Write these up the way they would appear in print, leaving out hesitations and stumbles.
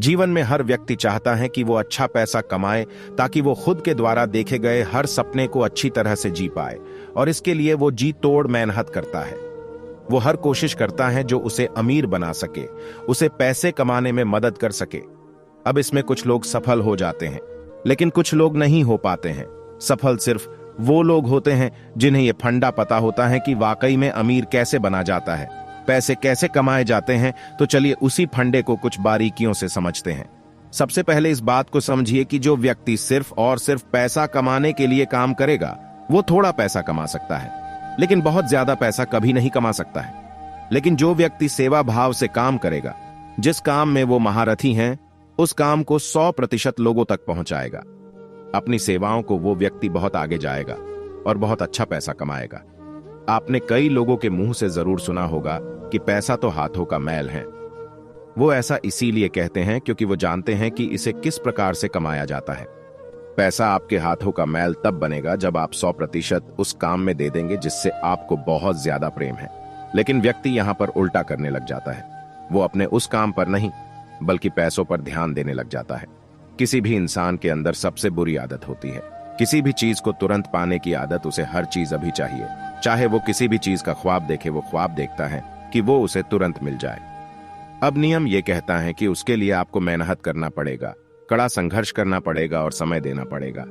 जीवन में हर व्यक्ति चाहता है कि वो अच्छा पैसा कमाए ताकि वो खुद के द्वारा देखे गए हर सपने को अच्छी तरह से जी पाए, और इसके लिए वो जी तोड़ मेहनत करता है। वो हर कोशिश करता है जो उसे अमीर बना सके, उसे पैसे कमाने में मदद कर सके। अब इसमें कुछ लोग सफल हो जाते हैं, लेकिन कुछ लोग नहीं हो पाते हैं। सफल सिर्फ वो लोग होते हैं जिन्हें यह फंडा पता होता है कि वाकई में अमीर कैसे बना जाता है, पैसे कैसे कमाए जाते हैं। तो चलिए उसी फंडे को कुछ बारीकियों से समझते हैं। सबसे पहले इस बात को समझिए कि जो व्यक्ति सिर्फ और सिर्फ पैसा कमाने के लिए काम करेगा, वो थोड़ा पैसा कमा सकता है, लेकिन बहुत ज्यादा पैसा कभी नहीं कमा सकता है। लेकिन जो व्यक्ति सेवा भाव से काम करेगा, जिस काम में वो महारथी हैं, उस काम को 100% लोगों तक पहुंचाएगा। अपनी सेवाओं को वो व्यक्ति बहुत आगे जाएगा और बहुत अच्छा पैसा कमाएगा। आपने कई लोगों के मुंह से जरूर सुना होगा कि पैसा तो हाथों का मैल है। वो ऐसा इसीलिए कहते हैं क्योंकि वो जानते हैं कि इसे किस प्रकार से कमाया जाता है। पैसा आपके हाथों का मैल तब बनेगा जब आप 100% उस काम में दे देंगे जिससे आपको बहुत ज्यादा प्रेम है। लेकिन व्यक्ति यहां पर उल्टा करने लग जाता है। वो अपने उस काम पर नहीं बल्कि पैसों पर ध्यान देने लग जाता है। किसी भी इंसान के अंदर सबसे बुरी आदत होती है, किसी भी चीज को तुरंत पाने की आदत। उसे हर चीज अभी चाहिए। चाहे वो किसी भी चीज का ख्वाब देखे, वो ख्वाब देखता है कि वो उसे तुरंत मिल जाए। अब नियम ये कहता है कि उसके लिए आपको मेहनत करना पड़ेगा, कड़ा संघर्ष करना पड़ेगा और समय देना पड़ेगा।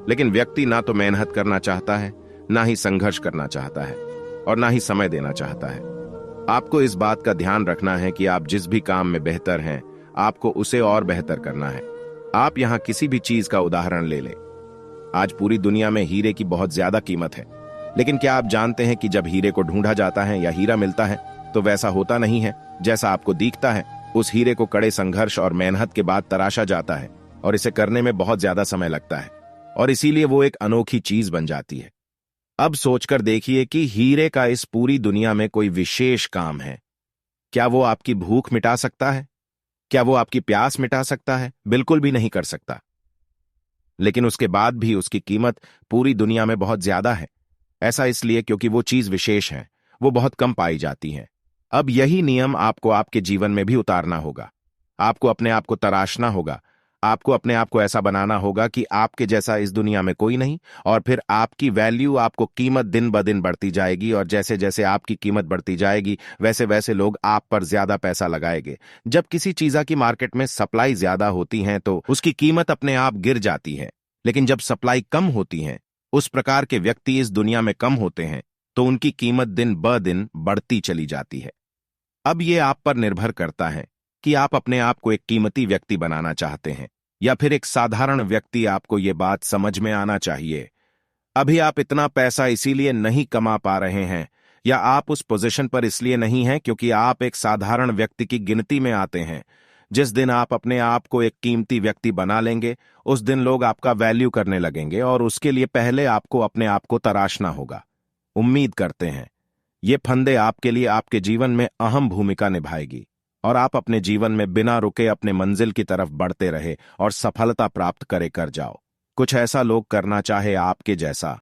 लेकिन व्यक्ति ना तो मेहनत करना चाहता है, ना ही संघर्ष करना चाहता है, और ना ही समय देना चाहता है। आपको इस बात का ध्यान रखना है कि आप जिस भी काम में बेहतर हैं, आपको उसे और बेहतर करना है। आप यहां किसी भी चीज का उदाहरण ले लें। आज पूरी दुनिया में हीरे की बहुत ज्यादा कीमत है, लेकिन क्या आप जानते हैं कि जब हीरे को ढूंढा जाता है या हीरा मिलता है तो वैसा होता नहीं है जैसा आपको दिखता है। उस हीरे को कड़े संघर्ष और मेहनत के बाद तराशा जाता है, और इसे करने में बहुत ज्यादा समय लगता है, और इसीलिए वो एक अनोखी चीज बन जाती है। अब सोचकर देखिए कि हीरे का इस पूरी दुनिया में कोई विशेष काम है। क्या वो आपकी भूख मिटा सकता है? क्या वो आपकी प्यास मिटा सकता है? बिल्कुल भी नहीं कर सकता। लेकिन उसके बाद भी उसकी कीमत पूरी दुनिया में बहुत ज्यादा है। ऐसा इसलिए क्योंकि वो चीज विशेष है, वो बहुत कम पाई जाती है। अब यही नियम आपको आपके जीवन में भी उतारना होगा। आपको अपने आप को तराशना होगा। आपको अपने आप को ऐसा बनाना होगा कि आपके जैसा इस दुनिया में कोई नहीं, और फिर आपकी वैल्यू, आपको कीमत दिन ब दिन बढ़ती जाएगी। और जैसे जैसे आपकी कीमत बढ़ती जाएगी, वैसे वैसे लोग आप पर ज्यादा पैसा लगाएंगे। जब किसी चीज की मार्केट में सप्लाई ज्यादा होती है तो उसकी कीमत अपने आप गिर जाती है, लेकिन जब सप्लाई कम होती है, उस प्रकार के व्यक्ति इस दुनिया में कम होते हैं, तो उनकी कीमत दिन ब दिन बढ़ती चली जाती है। अब ये आप पर निर्भर करता है कि आप अपने आप को एक कीमती व्यक्ति बनाना चाहते हैं या फिर एक साधारण व्यक्ति। आपको ये बात समझ में आना चाहिए, अभी आप इतना पैसा इसीलिए नहीं कमा पा रहे हैं, या आप उस पोजीशन पर इसलिए नहीं हैं क्योंकि आप एक साधारण व्यक्ति की गिनती में आते हैं। जिस दिन आप अपने आप को एक कीमती व्यक्ति बना लेंगे, उस दिन लोग आपका वैल्यू करने लगेंगे, और उसके लिए पहले आपको अपने आप को तराशना होगा। उम्मीद करते हैं ये फंदे आपके लिए आपके जीवन में अहम भूमिका निभाएगी, और आप अपने जीवन में बिना रुके अपने मंजिल की तरफ बढ़ते रहे और सफलता प्राप्त कर जाओ। कुछ ऐसा लोग करना चाहे आपके जैसा,